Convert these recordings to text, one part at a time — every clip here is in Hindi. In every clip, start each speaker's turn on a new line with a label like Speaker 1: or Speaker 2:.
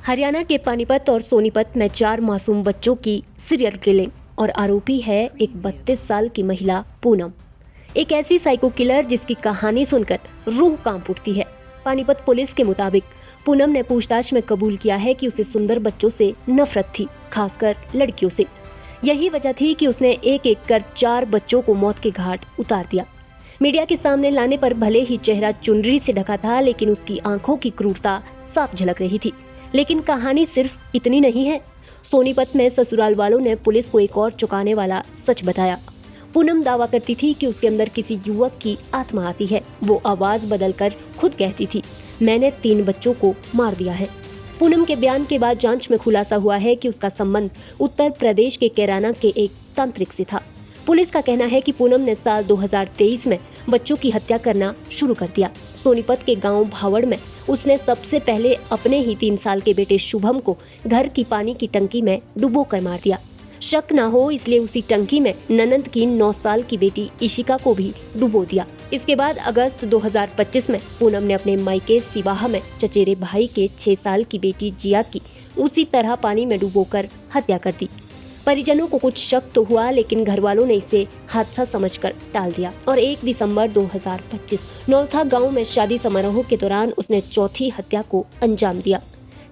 Speaker 1: हरियाणा के पानीपत और सोनीपत में 4 मासूम बच्चों की सीरियल किलिंग और आरोपी है एक 32 साल की महिला पूनम। एक ऐसी साइको किलर जिसकी कहानी सुनकर रूह कांप उठती है। पानीपत पुलिस के मुताबिक पूनम ने पूछताछ में कबूल किया है कि उसे सुंदर बच्चों से नफरत थी, खासकर लड़कियों से। यही वजह थी कि उसने एक एक कर 4 बच्चों को मौत के घाट उतार दिया। मीडिया के सामने लाने पर भले ही चेहरा चुनरी से ढका था, लेकिन उसकी आंखों की क्रूरता साफ झलक रही थी। लेकिन कहानी सिर्फ इतनी नहीं है। सोनीपत में ससुराल वालों ने पुलिस को एक और चौंकाने वाला सच बताया। पूनम दावा करती थी कि उसके अंदर किसी युवक की आत्मा आती है। वो आवाज बदलकर खुद कहती थी, मैंने 3 बच्चों को मार दिया है। पूनम के बयान के बाद जांच में खुलासा हुआ है कि उसका संबंध उत्तर प्रदेश के कैराना के एक तांत्रिक से था। पुलिस का कहना है कि पूनम ने साल 2023 में बच्चों की हत्या करना शुरू कर दिया। सोनीपत के गांव भावड़ में उसने सबसे पहले अपने ही 3 साल के बेटे शुभम को घर की पानी की टंकी में डुबोकर मार दिया। शक न हो इसलिए उसी टंकी में ननंद की 9 साल की बेटी इशिका को भी डुबो दिया। इसके बाद अगस्त 2025 में पूनम ने अपने मायके सिवाहा में चचेरे भाई के 6 साल की बेटी जिया की उसी तरह पानी में डुबोकर हत्या कर दी। परिजनों को कुछ शक तो हुआ, लेकिन घर वालों ने इसे हादसा समझकर टाल दिया और 1 दिसंबर 2025 नौथा गांव में शादी समारोह के दौरान उसने चौथी हत्या को अंजाम दिया।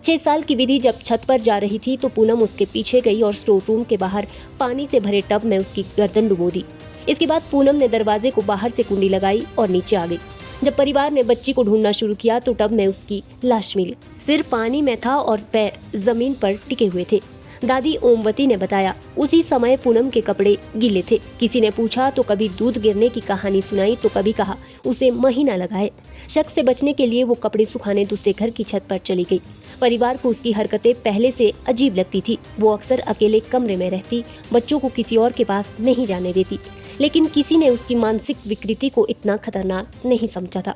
Speaker 1: 6 साल की विधि जब छत पर जा रही थी तो पूनम उसके पीछे गई और स्टोर रूम के बाहर पानी से भरे टब में उसकी गर्दन डुबो दी। इसके बाद पूनम ने दरवाजे को बाहर से कुंडी लगाई और नीचे आ गई। जब परिवार ने बच्ची को ढूंढना शुरू किया तो टब में उसकी लाश मिली। सिर पानी में था और पैर जमीन पर टिके हुए थे। दादी ओमवती ने बताया, उसी समय पूनम के कपड़े गीले थे। किसी ने पूछा तो कभी दूध गिरने की कहानी सुनाई तो कभी कहा उसे महीना लगा है। शक से बचने के लिए वो कपड़े सुखाने दूसरे घर की छत पर चली गई। परिवार को उसकी हरकतें पहले से अजीब लगती थी। वो अक्सर अकेले कमरे में रहती, बच्चों को किसी और के पास नहीं जाने देती, लेकिन किसी ने उसकी मानसिक विकृति को इतना खतरनाक नहीं समझा था।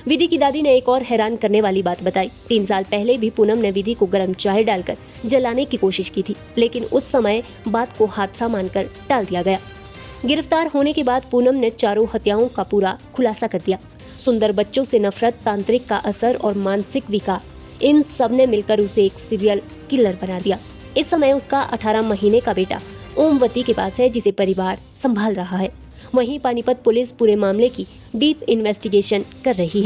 Speaker 1: विधि की दादी ने एक और हैरान करने वाली बात बताई। 3 साल पहले भी पूनम ने विधि को गर्म चाय डालकर जलाने की कोशिश की थी, लेकिन उस समय बात को हादसा मानकर टाल दिया गया। गिरफ्तार होने के बाद पूनम ने चारों हत्याओं का पूरा खुलासा कर दिया। सुंदर बच्चों से नफरत, तांत्रिक का असर और मानसिक विकार, इन सब ने मिलकर उसे एक सीरियल किलर बना दिया। इस समय उसका 18 महीने का बेटा ओमवती के पास है, जिसे परिवार संभाल रहा है। वहीं पानीपत पुलिस पूरे मामले की डीप इन्वेस्टिगेशन कर रही है।